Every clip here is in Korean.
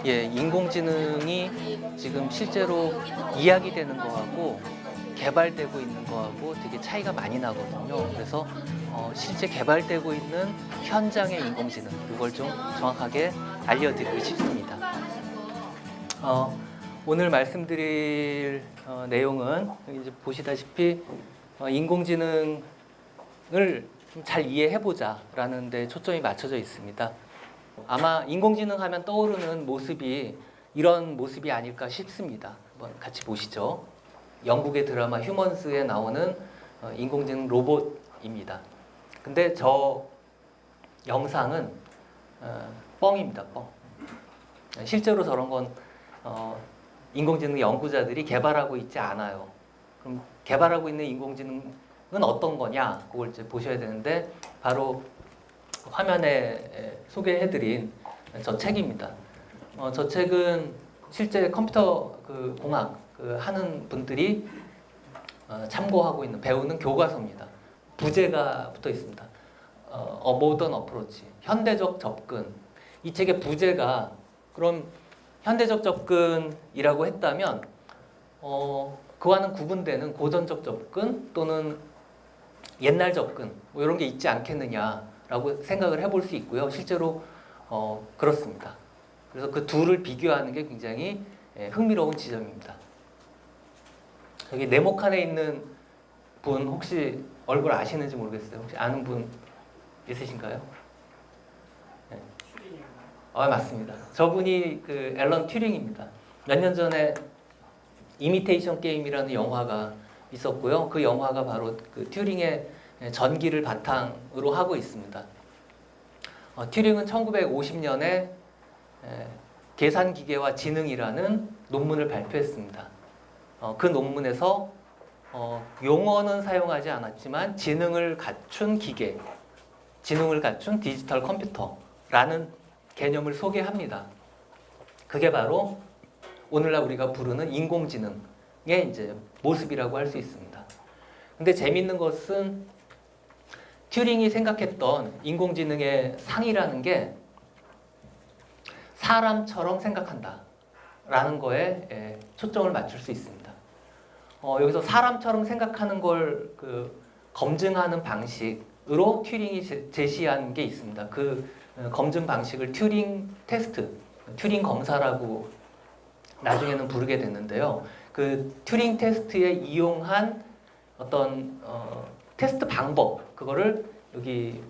예, 인공지능이 지금 실제로 이야기되는 거하고 개발되고 있는 거하고 되게 차이가 많이 나거든요. 그래서 실제 개발되고 있는 현장의 인공지능, 그걸 좀 정확하게 알려드리고 싶습니다. 오늘 말씀드릴 내용은 이제 보시다시피 인공지능을 좀 잘 이해해보자 라는 데 초점이 맞춰져 있습니다. 아마 인공지능 하면 떠오르는 모습이 이런 모습이 아닐까 싶습니다. 한번 같이 보시죠. 영국의 드라마 휴먼스에 나오는 인공지능 로봇입니다. 근데 저 영상은 뻥입니다. 뻥. 실제로 저런 건 인공지능 연구자들이 개발하고 있지 않아요. 그럼 개발하고 있는 인공지능은 어떤 거냐? 그걸 이제 보셔야 되는데 바로 화면에 소개해드린 저 책입니다. 저 책은 실제 컴퓨터 공학 하는 분들이 참고하고 있는 배우는 교과서입니다. 부제가 붙어 있습니다. 모던 어프로치, 현대적 접근. 이 책의 부제가 그럼 현대적 접근이라고 했다면 그와는 구분되는 고전적 접근 또는 옛날 접근 뭐 이런 게 있지 않겠느냐라고 생각을 해볼 수 있고요. 실제로 그렇습니다. 그래서 그 둘을 비교하는 게 굉장히 흥미로운 지점입니다. 여기 네모칸에 있는 분 혹시 얼굴 아시는지 모르겠어요. 혹시 아는 분 있으신가요? 네. 맞습니다. 저분이 그 앨런 튜링입니다. 몇 년 전에 이미테이션 게임이라는 영화가 있었고요. 그 영화가 바로 그 튜링의 전기를 바탕으로 하고 있습니다. 튜링은 1950년에 계산기계와 지능이라는 논문을 발표했습니다. 그 논문에서 용어는 사용하지 않았지만 지능을 갖춘 기계, 지능을 갖춘 디지털 컴퓨터라는 개념을 소개합니다. 그게 바로 오늘날 우리가 부르는 인공지능의 이제 모습이라고 할 수 있습니다. 근데 재밌는 것은 튜링이 생각했던 인공지능의 상이라는 게 사람처럼 생각한다 라는 거에 초점을 맞출 수 있습니다. 여기서 사람처럼 생각하는 걸 검증하는 방식으로 튜링이 제시한 게 있습니다. 그 검증 방식을 튜링 테스트, 튜링 검사라고 나중에는 부르게 됐는데요. 그 튜링 테스트에 이용한 어떤 테스트 방법, 그거를 여기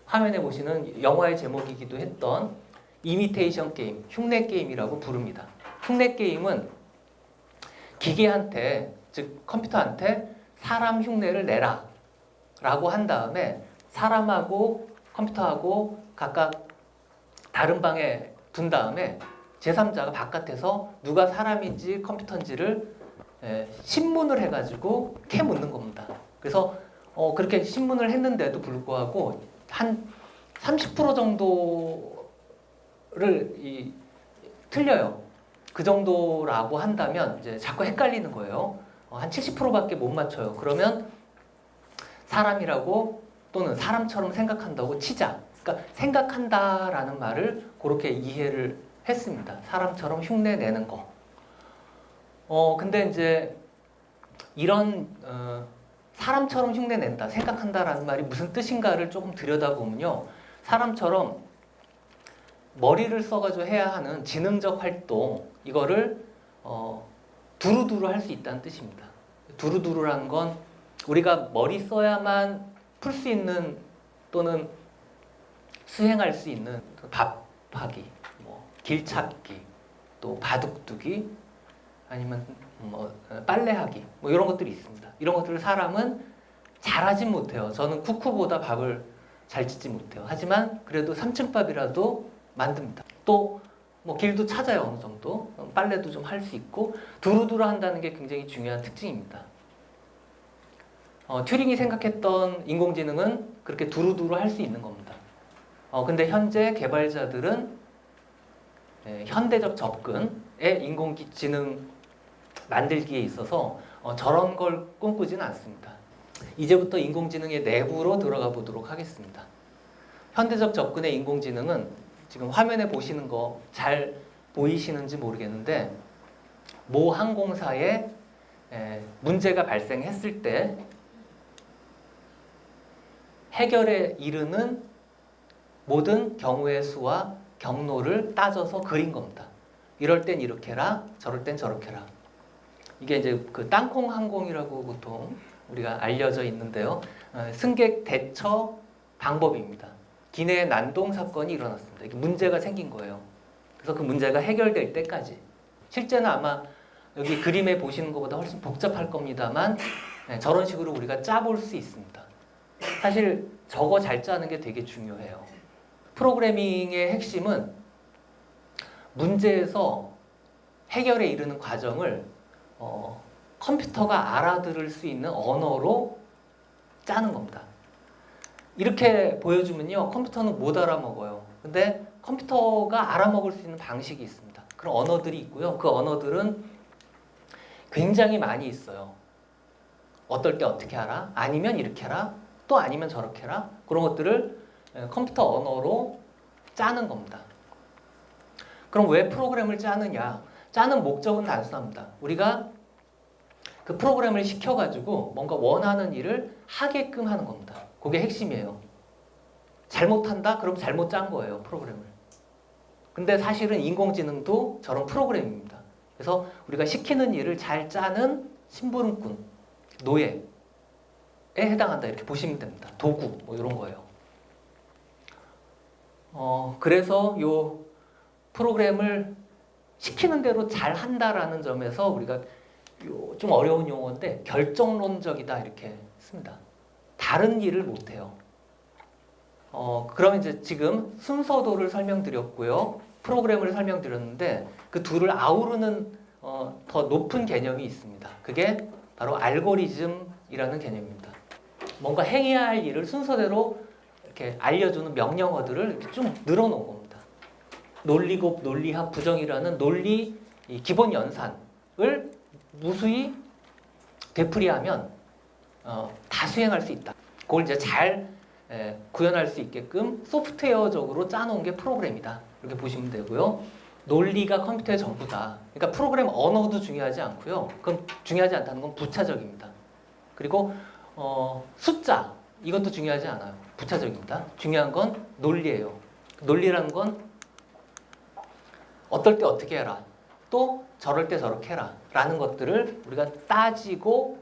화면에 보시는 영화의 제목이기도 했던 이미테이션 게임, 흉내 게임이라고 부릅니다. 흉내 게임은 기계한테, 즉 컴퓨터한테 사람 흉내를 내라 라고 한 다음에 사람하고 컴퓨터하고 각각 다른 방에 둔 다음에 제3자가 바깥에서 누가 사람인지 컴퓨터인지를 신문을 해가지고 캐묻는 겁니다. 그래서 그렇게 신문을 했는데도 불구하고 한 30% 정도를 틀려요. 그 정도라고 한다면 이제 자꾸 헷갈리는 거예요. 한 70%밖에 못 맞춰요. 그러면 사람이라고 또는 사람처럼 생각한다고 치자. 그러니까 생각한다라는 말을 그렇게 이해를 했습니다. 사람처럼 흉내 내는 거. 근데 이제 이런 사람처럼 흉내 낸다, 생각한다라는 말이 무슨 뜻인가를 조금 들여다보면요. 사람처럼 머리를 써가지고 해야 하는 지능적 활동, 이거를 두루두루 할 수 있다는 뜻입니다. 두루두루라는 건 우리가 머리 써야만 풀 수 있는 또는 수행할 수 있는 밥하기, 길 찾기, 또 바둑 두기, 아니면 빨래하기, 이런 것들이 있습니다. 이런 것들을 사람은 잘하진 못해요. 저는 쿠쿠보다 밥을 잘 짓지 못해요. 하지만 그래도 3층밥이라도 만듭니다. 또 길도 찾아요. 어느 정도 빨래도 좀 할 수 있고 두루두루 한다는 게 굉장히 중요한 특징입니다. 튜링이 생각했던 인공지능은 그렇게 두루두루 할 수 있는 겁니다. 근데 현재 개발자들은 현대적 접근의 인공지능 만들기에 있어서 저런 걸 꿈꾸지는 않습니다. 이제부터 인공지능의 내부로 들어가 보도록 하겠습니다. 현대적 접근의 인공지능은 지금 화면에 보시는 거 잘 보이시는지 모르겠는데 모 항공사에 문제가 발생했을 때 해결에 이르는 모든 경우의 수와 경로를 따져서 그린 겁니다. 이럴 땐 이렇게 해라, 저럴 땐 저렇게 해라. 이게 이제 그 땅콩 항공이라고 보통 우리가 알려져 있는데요. 승객 대처 방법입니다. 기내 난동 사건이 일어났습니다. 이게 문제가 생긴 거예요. 그래서 그 문제가 해결될 때까지. 실제는 아마 여기 그림에 보시는 것보다 훨씬 복잡할 겁니다만 저런 식으로 우리가 짜볼 수 있습니다. 사실 저거 잘 짜는 게 되게 중요해요. 프로그래밍의 핵심은 문제에서 해결에 이르는 과정을 컴퓨터가 알아들을 수 있는 언어로 짜는 겁니다. 이렇게 보여주면요, 컴퓨터는 못 알아먹어요. 근데 컴퓨터가 알아먹을 수 있는 방식이 있습니다. 그런 언어들이 있고요. 그 언어들은 굉장히 많이 있어요. 어떨 때 어떻게 하라? 아니면 이렇게 하라? 또 아니면 저렇게 하라? 그런 것들을 컴퓨터 언어로 짜는 겁니다. 그럼 왜 프로그램을 짜느냐? 짜는 목적은 단순합니다. 우리가 그 프로그램을 시켜가지고 뭔가 원하는 일을 하게끔 하는 겁니다. 그게 핵심이에요. 잘못한다? 그럼 잘못 짠 거예요, 프로그램을. 근데 사실은 인공지능도 저런 프로그램입니다. 그래서 우리가 시키는 일을 잘 짜는 심부름꾼, 노예에 해당한다 이렇게 보시면 됩니다. 도구 뭐 이런 거예요. 그래서 요 프로그램을 시키는 대로 잘 한다라는 점에서 우리가 좀 어려운 용어인데 결정론적이다 이렇게 씁니다. 다른 일을 못 해요. 그럼 이제 지금 순서도를 설명드렸고요. 프로그램을 설명드렸는데 그 둘을 아우르는 더 높은 개념이 있습니다. 그게 바로 알고리즘이라는 개념입니다. 뭔가 행해야 할 일을 순서대로 이렇게 알려주는 명령어들을 이렇게 쭉 늘어놓은 겁니다. 논리곱, 논리합, 부정이라는 논리 기본 연산을 무수히 되풀이하면 다 수행할 수 있다. 그걸 이제 잘 구현할 수 있게끔 소프트웨어적으로 짜놓은 게 프로그램이다. 이렇게 보시면 되고요. 논리가 컴퓨터의 전부다. 그러니까 프로그램 언어도 중요하지 않고요. 그건 중요하지 않다는 건 부차적입니다. 그리고 숫자 이것도 중요하지 않아요. 부차적입니다. 중요한 건 논리예요. 논리라는 건 어떨 때 어떻게 해라. 또 저럴 때 저렇게 해라. 라는 것들을 우리가 따지고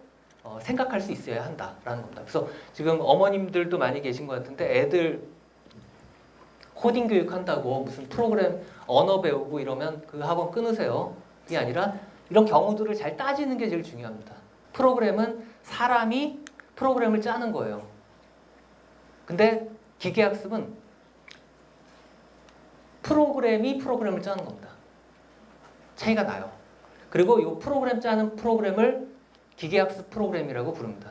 생각할 수 있어야 한다라는 겁니다. 그래서 지금 어머님들도 많이 계신 것 같은데 애들 코딩 교육한다고 무슨 프로그램 언어 배우고 이러면 그 학원 끊으세요. 그게 아니라 이런 경우들을 잘 따지는 게 제일 중요합니다. 프로그램은 사람이 프로그램을 짜는 거예요. 근데 기계학습은 프로그램이 프로그램을 짜는 겁니다. 차이가 나요. 그리고 이 프로그램 짜는 프로그램을 기계학습 프로그램이라고 부릅니다.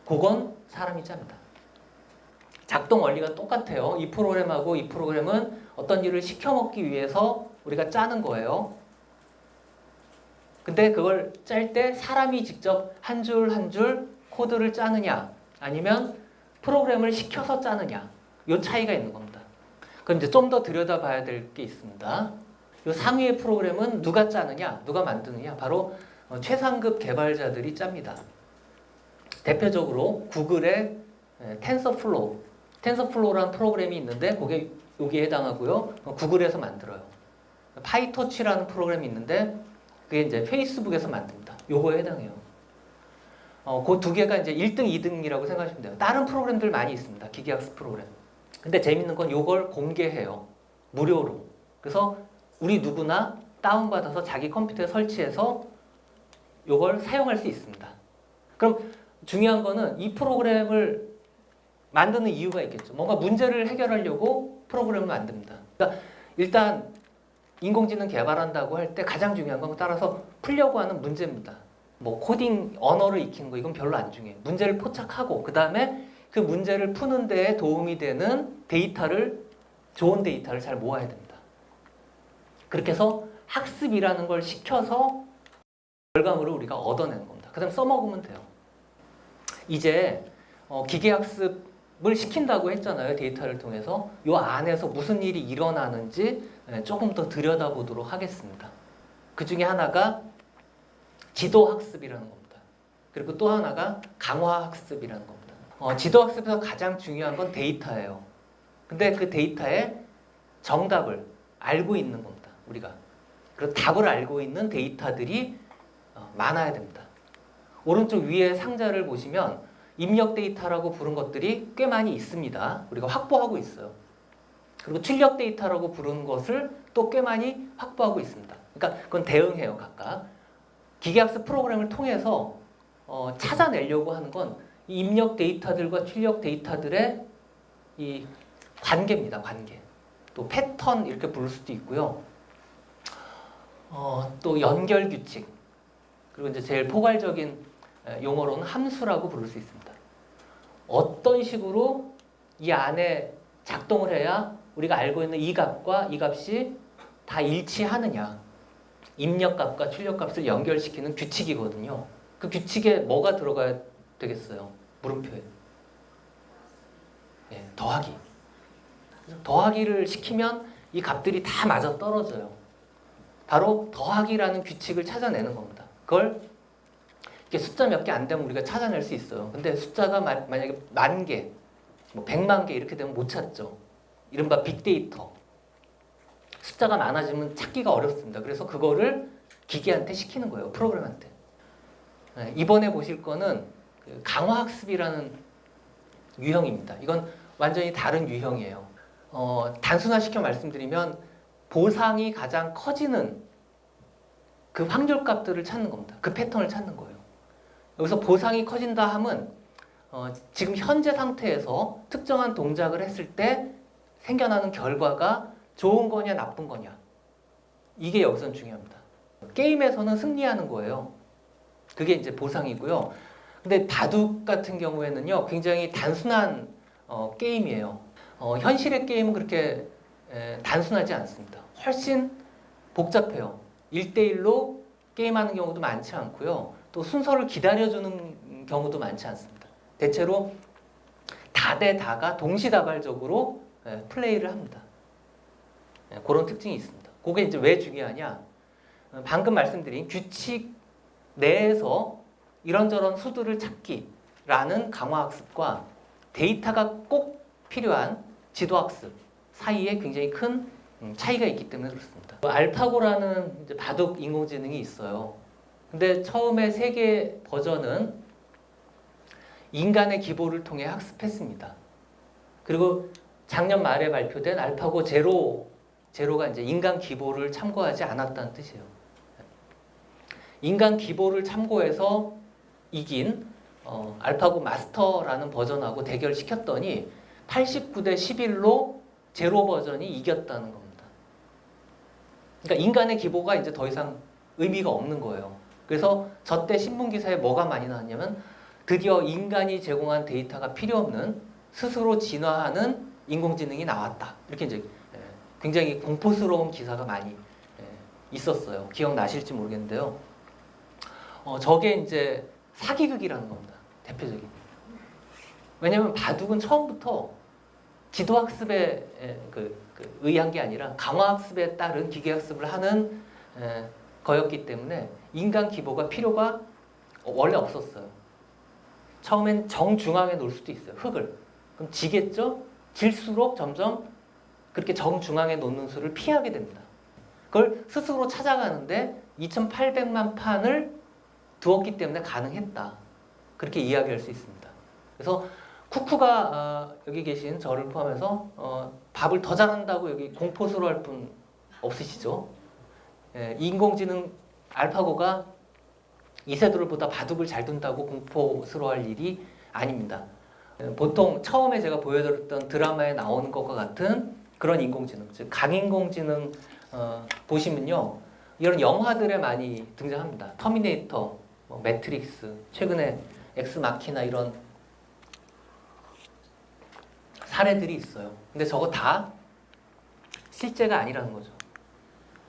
그건 사람이 짭니다. 작동 원리가 똑같아요. 이 프로그램하고 이 프로그램은 어떤 일을 시켜먹기 위해서 우리가 짜는 거예요. 근데 그걸 짤 때 사람이 직접 한 줄 한 줄 코드를 짜느냐 아니면 프로그램을 시켜서 짜느냐 이 차이가 있는 겁니다. 그럼 이제 좀 더 들여다봐야 될 게 있습니다. 이 상위의 프로그램은 누가 짜느냐 누가 만드느냐 바로 최상급 개발자들이 짭니다. 대표적으로 구글의 텐서플로우라는 프로그램이 있는데 그게 여기에 해당하고요. 구글에서 만들어요. 파이토치라는 프로그램이 있는데 그게 이제 페이스북에서 만듭니다. 요거에 해당해요. 그 두 개가 이제 1등, 2등이라고 생각하시면 돼요. 다른 프로그램들 많이 있습니다. 기계학습 프로그램. 근데 재밌는 건 요걸 공개해요. 무료로. 그래서 우리 누구나 다운받아서 자기 컴퓨터에 설치해서 요걸 사용할 수 있습니다. 그럼 중요한 거는 이 프로그램을 만드는 이유가 있겠죠. 뭔가 문제를 해결하려고 프로그램을 만듭니다. 그러니까 일단 인공지능 개발한다고 할 때 가장 중요한 건 따라서 풀려고 하는 문제입니다. 뭐 코딩 언어를 익히는 거 이건 별로 안 중요해요. 문제를 포착하고 그 다음에 그 문제를 푸는 데에 도움이 되는 좋은 데이터를 잘 모아야 됩니다. 그렇게 해서 학습이라는 걸 시켜서 결과물을 우리가 얻어내는 겁니다. 그 다음 써먹으면 돼요. 이제 기계학습 시킨다고 했잖아요. 데이터를 통해서. 이 안에서 무슨 일이 일어나는지 조금 더 들여다보도록 하겠습니다. 그 중에 하나가 지도학습이라는 겁니다. 그리고 또 하나가 강화학습이라는 겁니다. 지도학습에서 가장 중요한 건 데이터예요. 근데 그 데이터의 정답을 알고 있는 겁니다. 우리가. 그리고 답을 알고 있는 데이터들이 많아야 됩니다. 오른쪽 위에 상자를 보시면 입력 데이터라고 부른 것들이 꽤 많이 있습니다. 우리가 확보하고 있어요. 그리고 출력 데이터라고 부르는 것을 또 꽤 많이 확보하고 있습니다. 그러니까 그건 대응해요, 각각. 기계학습 프로그램을 통해서 찾아내려고 하는 건 이 입력 데이터들과 출력 데이터들의 이 관계입니다, 관계. 또 패턴 이렇게 부를 수도 있고요. 또 연결 규칙. 그리고 이제 제일 포괄적인 용어로는 함수라고 부를 수 있습니다. 어떤 식으로 이 안에 작동을 해야 우리가 알고 있는 이 값과 이 값이 다 일치하느냐. 입력값과 출력값을 연결시키는 규칙이거든요. 그 규칙에 뭐가 들어가야 되겠어요? 물음표에. 더하기. 더하기를 시키면 이 값들이 다 맞아 떨어져요. 바로 더하기라는 규칙을 찾아내는 겁니다. 그걸 이렇게 숫자 몇 개 안 되면 우리가 찾아낼 수 있어요. 근데 숫자가 만약에 10,000개, 100만 개 이렇게 되면 못 찾죠. 이른바 빅데이터. 숫자가 많아지면 찾기가 어렵습니다. 그래서 그거를 기계한테 시키는 거예요. 프로그램한테. 이번에 보실 거는 강화학습이라는 유형입니다. 이건 완전히 다른 유형이에요. 단순화시켜 말씀드리면 보상이 가장 커지는 그 확률값들을 찾는 겁니다. 그 패턴을 찾는 거예요. 여기서 보상이 커진다 함은 지금 현재 상태에서 특정한 동작을 했을 때 생겨나는 결과가 좋은 거냐 나쁜 거냐, 이게 여기서는 중요합니다. 게임에서는 승리하는 거예요. 그게 이제 보상이고요. 근데 바둑 같은 경우에는요, 굉장히 단순한 게임이에요. 현실의 게임은 그렇게 단순하지 않습니다. 훨씬 복잡해요. 1대1로 게임하는 경우도 많지 않고요. 또 순서를 기다려주는 경우도 많지 않습니다. 대체로 다 대 다가 동시다발적으로 플레이를 합니다. 그런 특징이 있습니다. 그게 이제 왜 중요하냐? 방금 말씀드린 규칙 내에서 이런저런 수들을 찾기라는 강화학습과 데이터가 꼭 필요한 지도학습 사이에 굉장히 큰 차이가 있기 때문에 그렇습니다. 알파고라는 이제 바둑 인공지능이 있어요. 근데 처음에 세계 버전은 인간의 기보를 통해 학습했습니다. 그리고 작년 말에 발표된 알파고 제로가 이제 인간 기보를 참고하지 않았다는 뜻이에요. 인간 기보를 참고해서 이긴 알파고 마스터라는 버전하고 대결시켰더니 89대 11로 제로 버전이 이겼다는 겁니다. 그러니까 인간의 기보가 이제 더 이상 의미가 없는 거예요. 그래서 저때 신문 기사에 뭐가 많이 나왔냐면 드디어 인간이 제공한 데이터가 필요 없는 스스로 진화하는 인공지능이 나왔다. 이렇게 이제 굉장히 공포스러운 기사가 많이 있었어요. 기억나실지 모르겠는데요. 저게 이제 사기극이라는 겁니다. 대표적인. 왜냐하면 바둑은 처음부터 지도학습에 의한 게 아니라 강화학습에 따른 기계학습을 하는 거였기 때문에 인간 기보가 필요가 원래 없었어요. 처음엔 정중앙에 놓을 수도 있어요. 흙을. 그럼 지겠죠? 질수록 점점 그렇게 정중앙에 놓는 수를 피하게 됩니다. 그걸 스스로 찾아가는데 2,800만 판을 두었기 때문에 가능했다. 그렇게 이야기할 수 있습니다. 그래서 쿠쿠가 여기 계신 저를 포함해서 밥을 더 잘한다고 여기 공포스러워할 분 없으시죠? 인공지능 알파고가 이세돌보다 바둑을 잘 둔다고 공포스러워할 일이 아닙니다. 보통 처음에 제가 보여드렸던 드라마에 나오는 것과 같은 그런 인공지능, 즉 강인공지능 보시면요, 이런 영화들에 많이 등장합니다. 터미네이터, 매트릭스, 최근에 엑스마키나 이런 사례들이 있어요. 근데 저거 다 실제가 아니라는 거죠.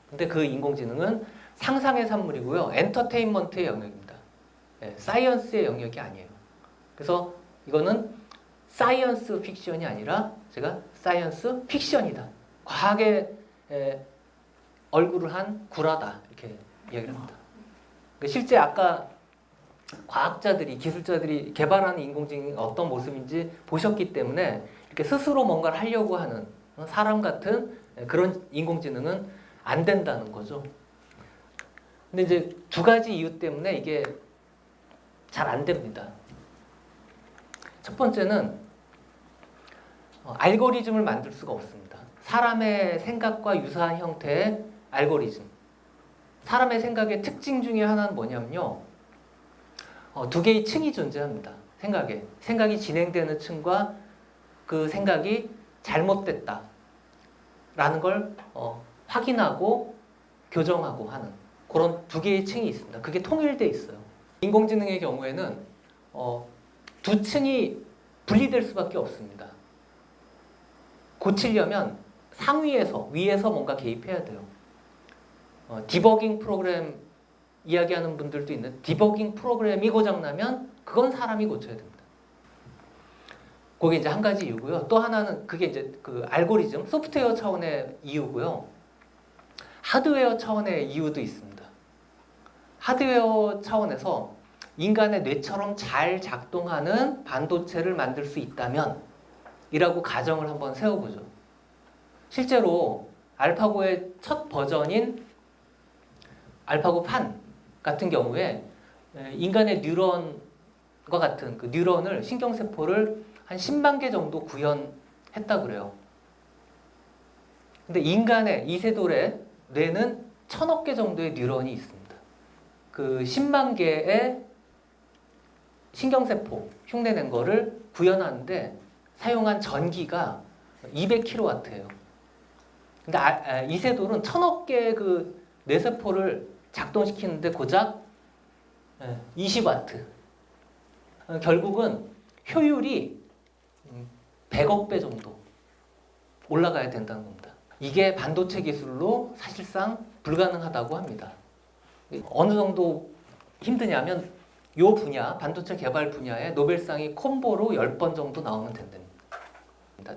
근데 그 인공지능은 상상의 산물이고요, 엔터테인먼트의 영역입니다. 사이언스의 영역이 아니에요. 그래서 이거는 사이언스 픽션이 아니라 제가 사이언스 픽션이다. 과학의 얼굴을 한 구라다. 이렇게 이야기를 합니다. 실제 아까 과학자들이, 기술자들이 개발하는 인공지능이 어떤 모습인지 보셨기 때문에 이렇게 스스로 뭔가를 하려고 하는 사람 같은 그런 인공지능은 안 된다는 거죠. 근데 이제 두 가지 이유 때문에 이게 잘 안 됩니다. 첫 번째는 알고리즘을 만들 수가 없습니다. 사람의 생각과 유사한 형태의 알고리즘. 사람의 생각의 특징 중에 하나는 뭐냐면요. 두 개의 층이 존재합니다. 생각에. 생각이 진행되는 층과 그 생각이 잘못됐다. 라는 걸 확인하고 교정하고 하는 그런 두 개의 층이 있습니다. 그게 통일돼 있어요. 인공지능의 경우에는 두 층이 분리될 수밖에 없습니다. 고치려면 상위에서, 위에서 뭔가 개입해야 돼요. 디버깅 프로그램 이야기하는 분들도 있는데 디버깅 프로그램이 고장나면 그건 사람이 고쳐야 됩니다. 그게 이제 한 가지 이유고요. 또 하나는 그게 이제 그 알고리즘, 소프트웨어 차원의 이유고요. 하드웨어 차원의 이유도 있습니다. 하드웨어 차원에서 인간의 뇌처럼 잘 작동하는 반도체를 만들 수 있다면 이라고 가정을 한번 세워보죠. 실제로 알파고의 첫 버전인 알파고 판 같은 경우에 인간의 뉴런과 같은 그 뉴런을, 신경세포를 한 10만 개 정도 구현했다 그래요. 근데 인간의 이세돌의 뇌는 1000억 개 정도의 뉴런이 있습니다. 그 10만 개의 신경세포 흉내낸 거를 구현하는데 사용한 전기가 200kW예요. 그러니까 이세돌은 1000억 개의 그 뇌세포를 작동시키는데 고작 20W. 결국은 효율이 100억 배 정도 올라가야 된다는 겁니다. 이게 반도체 기술로 사실상 불가능하다고 합니다. 어느 정도 힘드냐면 이 분야, 반도체 개발 분야에 노벨상이 콤보로 10번 정도 나오면 된답니다.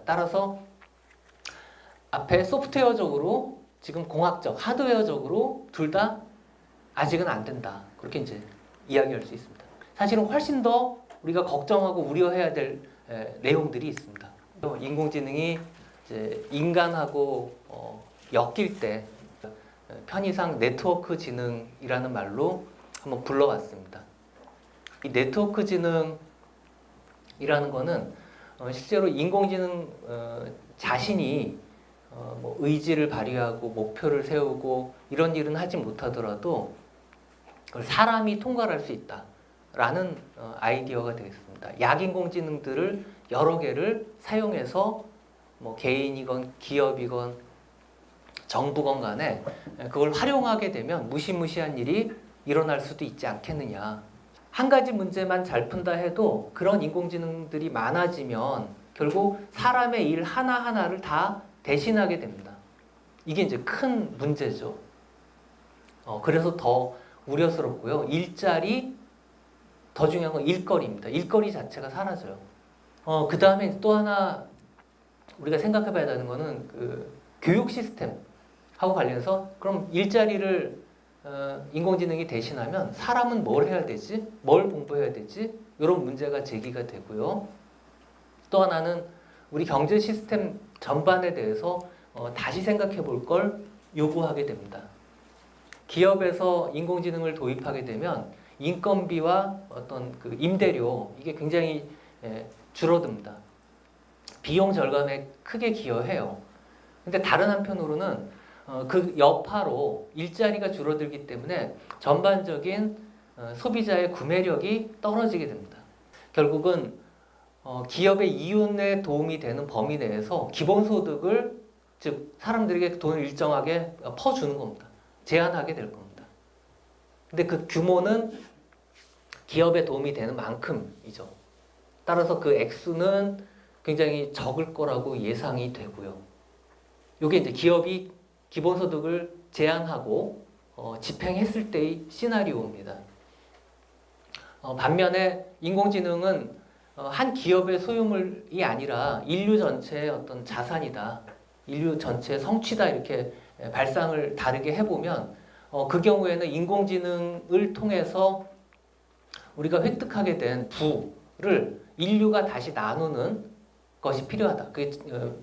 따라서 앞에 소프트웨어적으로 지금 공학적, 하드웨어적으로 둘 다 아직은 안 된다. 그렇게 이제 이야기할 수 있습니다. 사실은 훨씬 더 우리가 걱정하고 우려해야 될 내용들이 있습니다. 인공지능이 이제 인간하고 엮일 때 편의상 네트워크 지능이라는 말로 한번 불러왔습니다. 이 네트워크 지능이라는 거는 실제로 인공지능 자신이 뭐 의지를 발휘하고 목표를 세우고 이런 일은 하지 못하더라도 그걸 사람이 통과할 수 있다라는 아이디어가 되겠습니다. 약인공지능들을 여러 개를 사용해서 뭐 개인이건 기업이건 정부건 간에 그걸 활용하게 되면 무시무시한 일이 일어날 수도 있지 않겠느냐. 한 가지 문제만 잘 푼다 해도 그런 인공지능들이 많아지면 결국 사람의 일 하나하나를 다 대신하게 됩니다. 이게 이제 큰 문제죠. 그래서 더 우려스럽고요. 일자리, 더 중요한 건 일거리입니다. 일거리 자체가 사라져요. 그 다음에 또 하나 우리가 생각해 봐야 되는 거는 그 교육 시스템하고 관련해서 그럼 일자리를 인공지능이 대신하면 사람은 뭘 해야 되지? 뭘 공부해야 되지? 이런 문제가 제기가 되고요. 또 하나는 우리 경제 시스템 전반에 대해서 다시 생각해 볼 걸 요구하게 됩니다. 기업에서 인공지능을 도입하게 되면 인건비와 어떤 그 임대료 이게 굉장히 줄어듭니다. 비용 절감에 크게 기여해요. 근데 다른 한편으로는 그 여파로 일자리가 줄어들기 때문에 전반적인 소비자의 구매력이 떨어지게 됩니다. 결국은 기업의 이윤에 도움이 되는 범위 내에서 기본소득을 즉 사람들에게 돈을 일정하게 퍼주는 겁니다. 제한하게 될 겁니다. 근데 그 규모는 기업에 도움이 되는 만큼이죠. 따라서 그 액수는 굉장히 적을 거라고 예상이 되고요. 이게 이제 기업이 기본소득을 제한하고 집행했을 때의 시나리오입니다. 반면에 인공지능은 한 기업의 소유물이 아니라 인류 전체의 어떤 자산이다, 인류 전체의 성취다 이렇게 발상을 다르게 해보면 그 경우에는 인공지능을 통해서 우리가 획득하게 된 부를 인류가 다시 나누는 것이 필요하다. 그게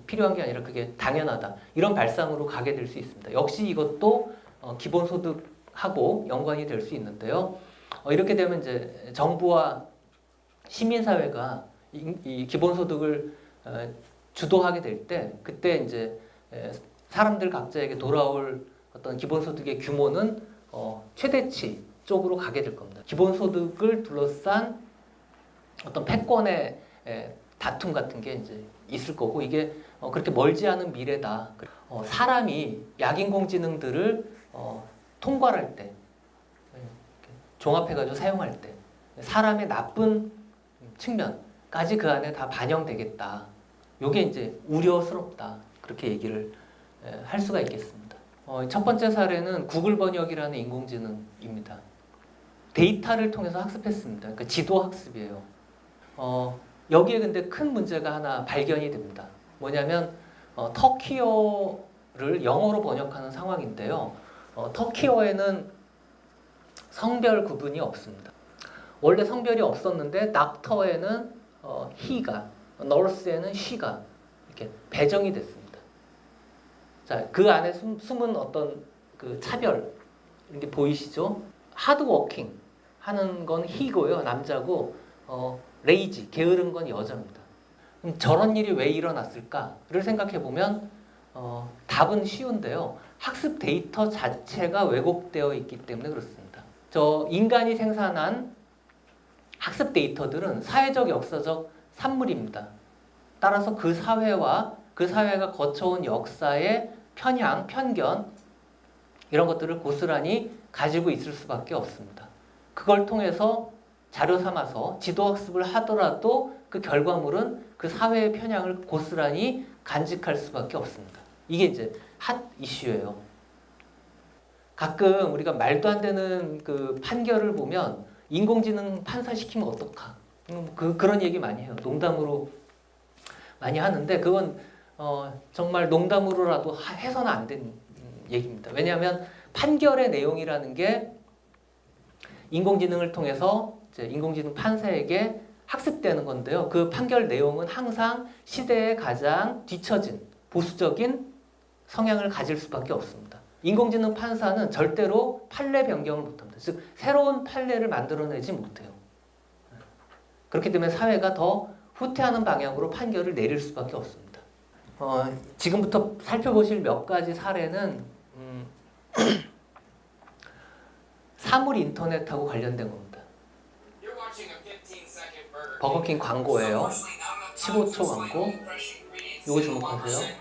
필요한 게 아니라 그게 당연하다. 이런 발상으로 가게 될 수 있습니다. 역시 이것도 기본소득하고 연관이 될 수 있는데요. 이렇게 되면 이제 정부와 시민사회가 이 기본소득을 주도하게 될 때, 그때 이제 사람들 각자에게 돌아올 어떤 기본소득의 규모는 최대치 쪽으로 가게 될 겁니다. 기본소득을 둘러싼 어떤 패권의 다툼 같은 게 이제 있을 거고, 이게 그렇게 멀지 않은 미래다. 사람이 약인공지능들을 통괄할 때, 종합해가지고 사용할 때 사람의 나쁜 측면까지 그 안에 다 반영되겠다. 요게 이제 우려스럽다. 그렇게 얘기를 할 수가 있겠습니다. 첫 번째 사례는 구글 번역이라는 인공지능입니다. 데이터를 통해서 학습했습니다. 그러니까 지도 학습이에요. 여기에 근데 큰 문제가 하나 발견이 됩니다. 뭐냐면 터키어를 영어로 번역하는 상황인데요. 터키어에는 성별 구분이 없습니다. 원래 성별이 없었는데 닥터에는 he가, nurse에는 she가 이렇게 배정이 됐습니다. 자, 그 안에 숨은 어떤 그 차별 이렇게 보이시죠? 하드워킹 하는 건 he고요, 남자고 레이지, 게으른 건 여자입니다. 그럼 저런 일이 왜 일어났을까를 생각해 보면 답은 쉬운데요. 학습 데이터 자체가 왜곡되어 있기 때문에 그렇습니다. 인간이 생산한 학습 데이터들은 사회적, 역사적 산물입니다. 따라서 그 사회와 그 사회가 거쳐온 역사의 편향, 편견 이런 것들을 고스란히 가지고 있을 수밖에 없습니다. 그걸 통해서 자료 삼아서 지도학습을 하더라도 그 결과물은 그 사회의 편향을 고스란히 간직할 수밖에 없습니다. 이게 이제 핫 이슈예요. 가끔 우리가 말도 안 되는 그 판결을 보면 인공지능 판사시키면 어떡하? 그런 얘기 많이 해요. 농담으로 많이 하는데 그건 정말 농담으로라도 해서는 안 되는 얘기입니다. 왜냐하면 판결의 내용이라는 게 인공지능을 통해서 이제 인공지능 판사에게 학습되는 건데요. 그 판결 내용은 항상 시대에 가장 뒤처진 보수적인 성향을 가질 수밖에 없습니다. 인공지능 판사는 절대로 판례 변경을 못합니다. 즉 새로운 판례를 만들어내지 못해요. 그렇기 때문에 사회가 더 후퇴하는 방향으로 판결을 내릴 수밖에 없습니다. 지금부터 살펴보실 몇 가지 사례는 사물 인터넷하고 관련된 겁니다. 버거킹 광고예요. 15초 광고. 요거 주목하세요.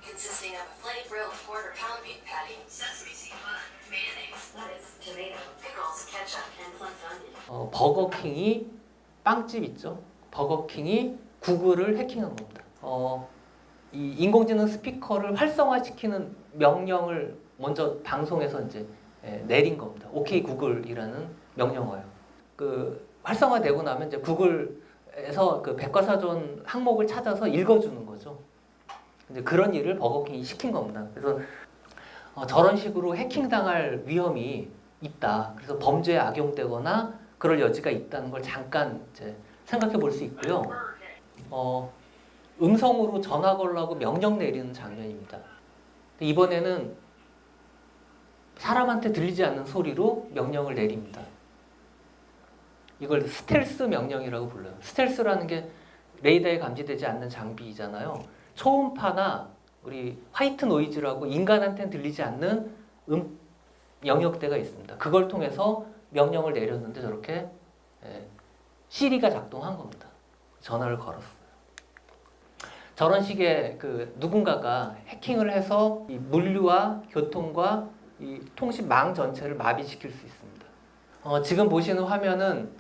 Consisting of a filet grilled quarter-pound beef patty, sesame seed bun, mayonnaise, lettuce, tomato, pickles, ketchup, and sliced onion. 버거킹이 빵집 있죠. 버거킹이 구글을 해킹한 겁니다. 이 인공지능 스피커를 활성화시키는 명령을 먼저 방송에서 이제 내린 겁니다. 오케이 구글이라는 명령어요. 그 활성화되고 나면 이제 구글에서 그 백과사전 항목을 찾아서 읽어주는 거죠. 이제 그런 일을 버거킹이 시킨 겁니다. 그래서 저런 식으로 해킹당할 위험이 있다. 그래서 범죄에 악용되거나 그럴 여지가 있다는 걸 잠깐 이제 생각해 볼 수 있고요. 음성으로 전화 걸라고 명령 내리는 장면입니다. 이번에는 사람한테 들리지 않는 소리로 명령을 내립니다. 이걸 스텔스 명령이라고 불러요. 스텔스라는 게 레이더에 감지되지 않는 장비이잖아요. 초음파나 우리 화이트 노이즈라고 인간한테는 들리지 않는 영역대가 있습니다. 그걸 통해서 명령을 내렸는데 저렇게 시리가 작동한 겁니다. 전화를 걸었어요. 저런 식의 그 누군가가 해킹을 해서 이 물류와 교통과 이 통신망 전체를 마비시킬 수 있습니다. 지금 보시는 화면은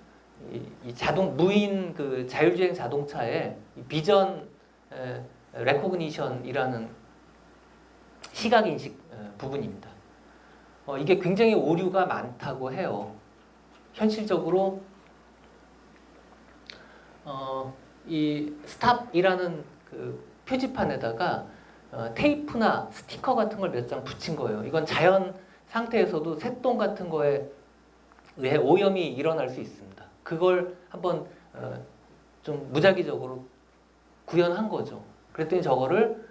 이 자동 무인 그 자율주행 자동차의 비전 레코그니션이라는 시각 인식 부분입니다. 이게 굉장히 오류가 많다고 해요. 현실적으로 이 스탑이라는 그 표지판에다가 테이프나 스티커 같은 걸 몇 장 붙인 거예요. 이건 자연 상태에서도 새똥 같은 거에 의해 오염이 일어날 수 있습니다. 그걸 한번 좀 무작위적으로 구현한 거죠. 그랬더니 저거를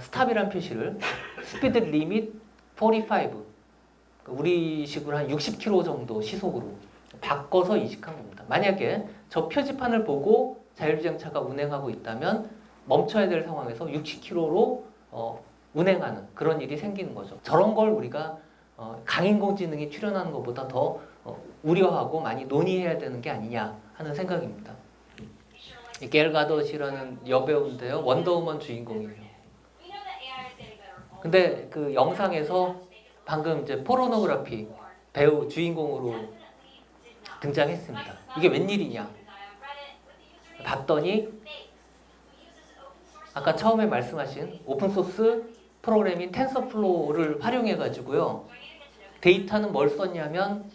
스탑이란 표시를 스피드 리밋 45 우리식으로 한 60km 정도 시속으로 바꿔서 인식한 겁니다. 만약에 저 표지판을 보고 자율주행차가 운행하고 있다면 멈춰야 될 상황에서 60km로 운행하는 그런 일이 생기는 거죠. 저런 걸 우리가 강인공지능이 출현하는 것보다 더 우려하고 많이 논의해야 되는 게 아니냐 하는 생각입니다. 이 겔 가도시라는 여배우인데요. 원더우먼 주인공이에요. 근데 그 영상에서 방금 이제 포르노그래피 배우 주인공으로 등장했습니다. 이게 웬일이냐? 봤더니 아까 처음에 말씀하신 오픈소스 프로그램인 텐서플로우를 활용해 가지고요. 데이터는 뭘 썼냐면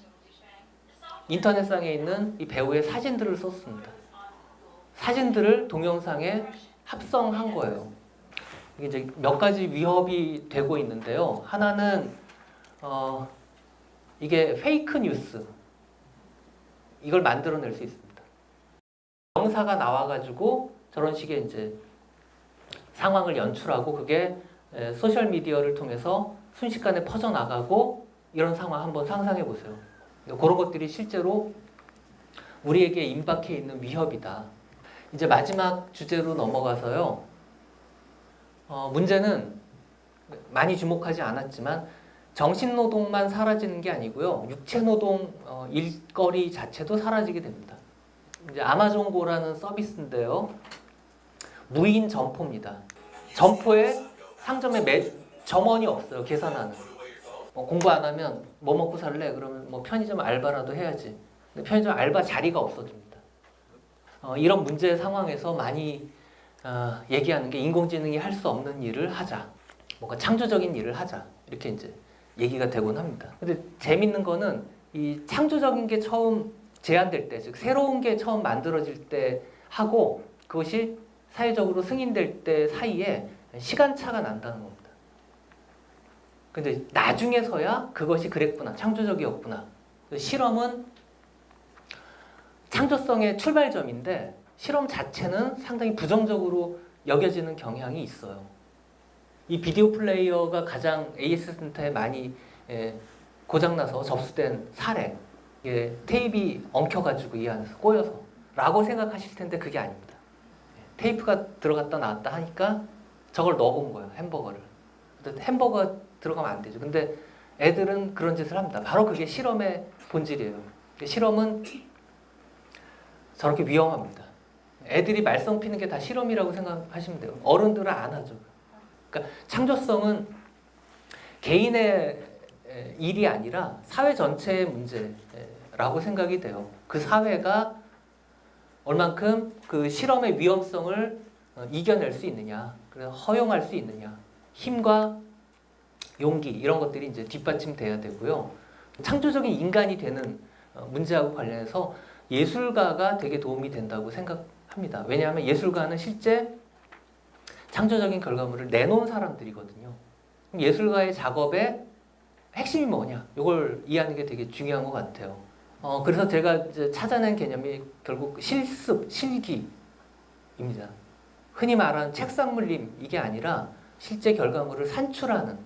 인터넷상에 있는 이 배우의 사진들을 썼습니다. 사진들을 동영상에 합성한 거예요. 이게 이제 몇 가지 위협이 되고 있는데요. 하나는 이게 페이크 뉴스 이걸 만들어낼 수 있습니다. 영사가 나와가지고 저런 식의 이제 상황을 연출하고 그게 소셜 미디어를 통해서 순식간에 퍼져 나가고 이런 상황 한번 상상해 보세요. 그런 것들이 실제로 우리에게 임박해 있는 위협이다. 이제 마지막 주제로 넘어가서요. 문제는 많이 주목하지 않았지만 정신노동만 사라지는 게 아니고요. 육체노동 일거리 자체도 사라지게 됩니다. 이제 아마존고라는 서비스인데요. 무인 점포입니다. 점포에 상점에 점원이 없어요. 계산하는. 공부 안 하면 뭐 먹고 살래? 그러면 뭐 편의점 알바라도 해야지. 근데 편의점 알바 자리가 없어집니다. 이런 문제 상황에서 많이 얘기하는 게 인공지능이 할 수 없는 일을 하자. 뭔가 창조적인 일을 하자. 이렇게 이제 얘기가 되곤 합니다. 근데 재밌는 거는 이 창조적인 게 처음 제안될 때, 즉 새로운 게 처음 만들어질 때 하고 그것이 사회적으로 승인될 때 사이에 시간차가 난다는 겁니다. 근데 나중에서야 그것이 그랬구나, 창조적이었구나. 실험은 창조성의 출발점인데 실험 자체는 상당히 부정적으로 여겨지는 경향이 있어요. 이 비디오 플레이어가 가장 AS 센터에 많이 고장나서 접수된 사례, 테이프가 엉켜가지고 이 안에서 꼬여서 라고 생각하실 텐데 그게 아닙니다. 테이프가 들어갔다 나왔다 하니까 저걸 넣어본 거예요. 햄버거를. 근데 햄버거 들어가면 안 되죠. 근데 애들은 그런 짓을 합니다. 바로 그게 실험의 본질이에요. 실험은 저렇게 위험합니다. 애들이 말썽 피는 게 다 실험이라고 생각하시면 돼요. 어른들은 안 하죠. 그러니까 창조성은 개인의 일이 아니라 사회 전체의 문제라고 생각이 돼요. 그 사회가 얼만큼 그 실험의 위험성을 이겨낼 수 있느냐, 그래서 허용할 수 있느냐, 힘과 용기 이런 것들이 이제 뒷받침돼야 되고요. 창조적인 인간이 되는 문제하고 관련해서 예술가가 되게 도움이 된다고 생각합니다. 왜냐하면 예술가는 실제 창조적인 결과물을 내놓은 사람들이거든요. 예술가의 작업의 핵심이 뭐냐? 이걸 이해하는 게 되게 중요한 것 같아요. 그래서 제가 이제 찾아낸 개념이 결국 실습, 실기입니다. 흔히 말하는 책상 물림 이게 아니라 실제 결과물을 산출하는.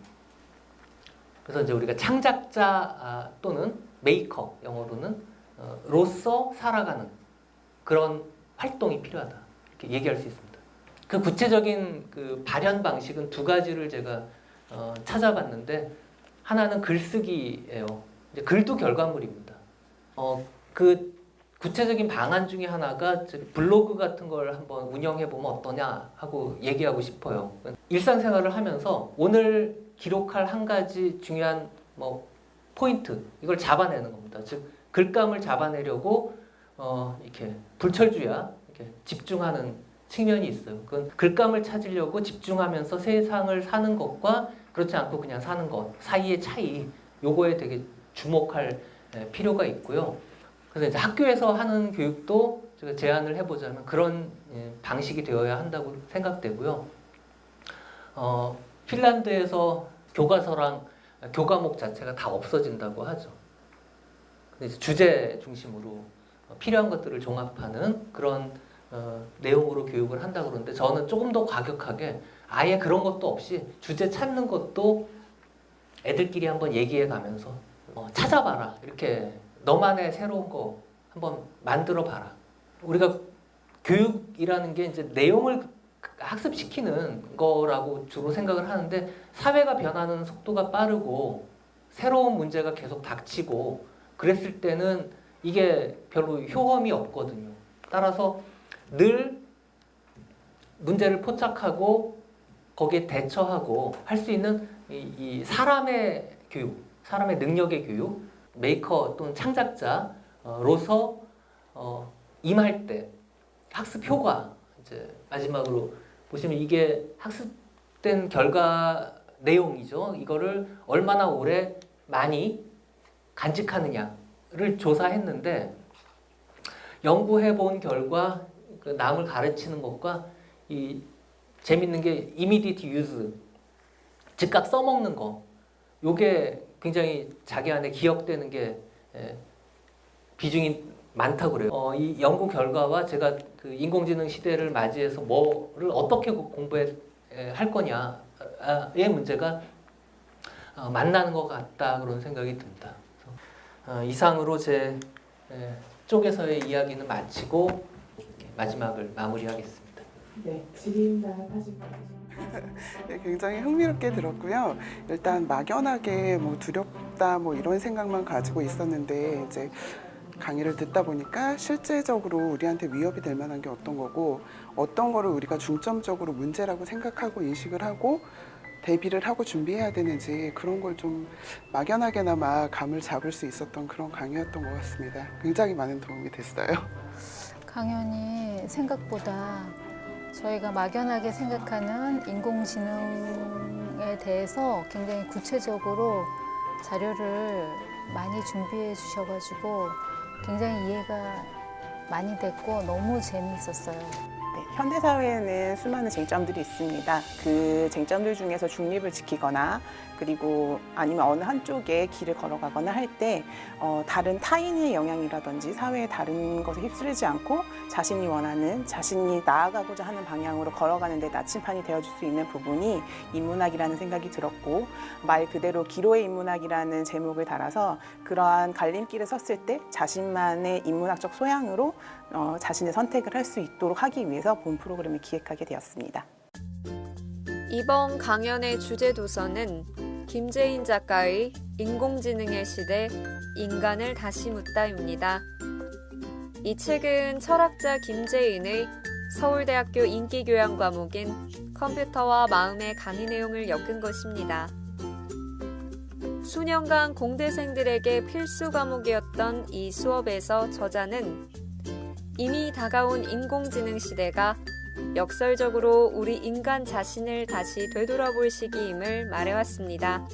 그래서 이제 우리가 창작자 또는 메이커 영어로는 로서 살아가는 그런 활동이 필요하다. 이렇게 얘기할 수 있습니다. 그 구체적인 그 발현 방식은 두 가지를 제가 찾아봤는데 하나는 글쓰기예요. 이제 글도 결과물입니다. 그 구체적인 방안 중에 하나가 블로그 같은 걸 한번 운영해 보면 어떠냐 하고 얘기하고 싶어요. 일상생활을 하면서 오늘 기록할 한 가지 중요한 포인트 이걸 잡아내는 겁니다. 즉 글감을 잡아내려고 이렇게 불철주야 이렇게 집중하는 측면이 있어요. 그건 글감을 찾으려고 집중하면서 세상을 사는 것과 그렇지 않고 그냥 사는 것 사이의 차이, 요거에 되게 주목할 필요가 있고요. 그래서 이제 학교에서 하는 교육도 제가 제안을 해보자면 그런 방식이 되어야 한다고 생각되고요. 핀란드에서 교과서랑 교과목 자체가 다 없어진다고 하죠. 근데 이제 주제 중심으로 필요한 것들을 종합하는 그런 내용으로 교육을 한다고 그러는데 저는 조금 더 과격하게 아예 그런 것도 없이 주제 찾는 것도 애들끼리 한번 얘기해 가면서 찾아봐라. 이렇게 너만의 새로운 거 한번 만들어 봐라. 우리가 교육이라는 게 이제 내용을 학습시키는 거라고 주로 생각을 하는데 사회가 변하는 속도가 빠르고 새로운 문제가 계속 닥치고 그랬을 때는 이게 별로 효험이 없거든요. 따라서 늘 문제를 포착하고 거기에 대처하고 할 수 있는 이 사람의 교육, 사람의 능력의 교육, 메이커 또는 창작자로서 임할 때 학습 효과, 이제 마지막으로 보시면 이게 학습된 결과 내용이죠. 이거를 얼마나 오래 많이 간직하느냐를 조사했는데 연구해 본 결과 그 남을 가르치는 것과 이 재밌는 게 immediate use, 즉각 써먹는 거, 요게 굉장히 자기 안에 기억되는 게 비중이 많다고 그래요. 이 연구 결과와 제가 그 인공지능 시대를 맞이해서 뭐를 어떻게 공부할 거냐의 문제가 만나는 것 같다 그런 생각이 듭니다. 그래서 이상으로 제 쪽에서의 이야기는 마치고 마지막을 마무리하겠습니다. 네, 질의응답 하신 분. 네, 굉장히 흥미롭게 들었고요. 일단 막연하게 뭐 두렵다 뭐 이런 생각만 가지고 있었는데 이제 강의를 듣다 보니까 실제적으로 우리한테 위협이 될 만한 게 어떤 거고 어떤 거를 우리가 중점적으로 문제라고 생각하고 인식을 하고 대비를 하고 준비해야 되는지 그런 걸 좀 막연하게나마 감을 잡을 수 있었던 그런 강의였던 것 같습니다. 굉장히 많은 도움이 됐어요. 강연이 생각보다 저희가 막연하게 생각하는 인공지능에 대해서 굉장히 구체적으로 자료를 많이 준비해 주셔가지고 굉장히 이해가 많이 됐고 너무 재미있었어요. 네, 현대사회에는 수많은 쟁점들이 있습니다. 그 쟁점들 중에서 중립을 지키거나 그리고 아니면 어느 한쪽에 길을 걸어가거나 할 때 다른 타인의 영향이라든지 사회의 다른 것에 휩쓸리지 않고 자신이 원하는 자신이 나아가고자 하는 방향으로 걸어가는 데 나침판이 되어줄 수 있는 부분이 인문학이라는 생각이 들었고 말 그대로 기로의 인문학이라는 제목을 달아서 그러한 갈림길에 섰을 때 자신만의 인문학적 소양으로 자신의 선택을 할 수 있도록 하기 위해서 본 프로그램을 기획하게 되었습니다. 이번 강연의 주제 도서는 김재인 작가의 인공지능의 시대, 인간을 다시 묻다입니다. 이 책은 철학자 김재인의 서울대학교 인기교양 과목인 컴퓨터와 마음의 강의 내용을 엮은 것입니다. 수년간 공대생들에게 필수 과목이었던 이 수업에서 저자는 이미 다가온 인공지능 시대가 역설적으로 우리 인간 자신을 다시 되돌아볼 시기임을 말해왔습니다.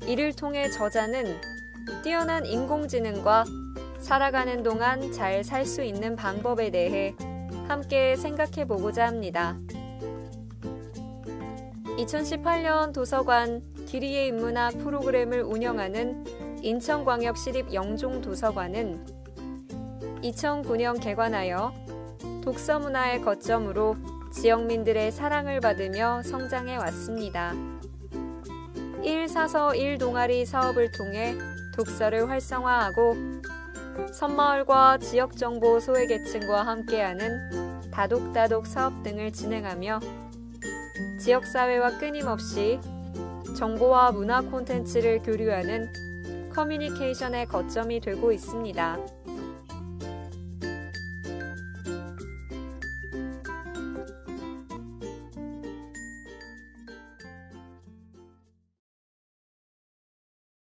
이를 통해 저자는 뛰어난 인공지능과 살아가는 동안 잘 살 수 있는 방법에 대해 함께 생각해보고자 합니다. 2018년 도서관 길이의 인문학 프로그램을 운영하는 인천광역시립 영종도서관은 2009년 개관하여 독서 문화의 거점으로 지역민들의 사랑을 받으며 성장해 왔습니다. 1사서 1동아리 사업을 통해 독서를 활성화하고 섬마을과 지역정보 소외계층과 함께하는 다독다독 사업 등을 진행하며 지역사회와 끊임없이 정보와 문화 콘텐츠를 교류하는 커뮤니케이션의 거점이 되고 있습니다.